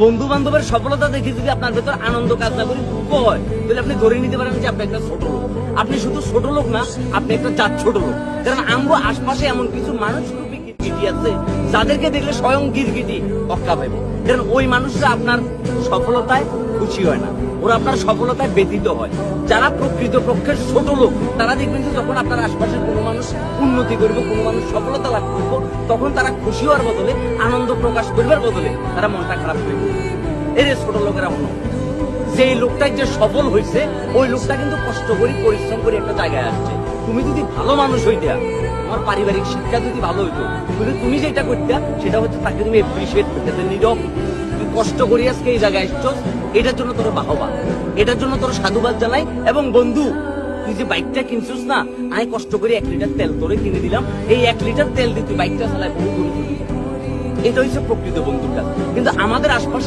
বন্ধু বান্ধবের সফলতা দেখে যদি আপনার ভেতর আনন্দ কাজ না করি দুঃখ হয়, তাহলে আপনি ধরে নিতে পারেন যে আপনি একটা ছোট লোক। আপনি শুধু ছোট লোক না, আপনি একটা জাত ছোট লোক। কারণ আমগো আশপাশে এমন কিছু মানুষ রূপী গিরগিটি আছে যাদেরকে দেখলে স্বয়ং গিরগিটি অক্কা পাবে। কারণ ওই মানুষরা আপনার সফলতায় খুশি হয় না, ওরা আপনার সফলতায় ব্যতীত হয়। যারা প্রকৃত পক্ষের ছোট লোক তারা দেখবেন যে যখন আপনার আশপাশের কোনো মানুষ উন্নতি করবে, কোনো মানুষ সফলতা লাভ করবো, তখন তারা খুশি হওয়ার বদলে, আনন্দ প্রকাশ করবার বদলে তারা মনটা খারাপ করে দেবে। এর ছোট লোকেরা মনে যে লোকটাই যে সফল হয়েছে, ওই লোকটা কিন্তু কষ্ট করে পরিশ্রম করে একটা জায়গায় আসছে। তুমি যদি ভালো মানুষ হইতে, তোমার পারিবারিক শিক্ষা যদি ভালো হইতো, কিন্তু তুমি যেটা করতে সেটা হচ্ছে তাকে তুমি এপ্রিসিয়েট করতে, নীরব তুই কষ্ট করি আজকে এই জায়গায় আসছো, এটার জন্য তোর বাহবা, এটার জন্য তোর সাধুবাদ জানাই। এবং বন্ধু, তুই যে বাইকটা কিনছিস না, আমি কষ্ট করে 1 লিটার তেল তোরে কিনে দিলাম, এই 1 লিটার তেল দিয়ে তুই বাইকটা চালায় বহু দূরে চলে যাবি। এটা হচ্ছে প্রকৃত বন্ধুর কাজ। কিন্তু আমাদের আশপাশে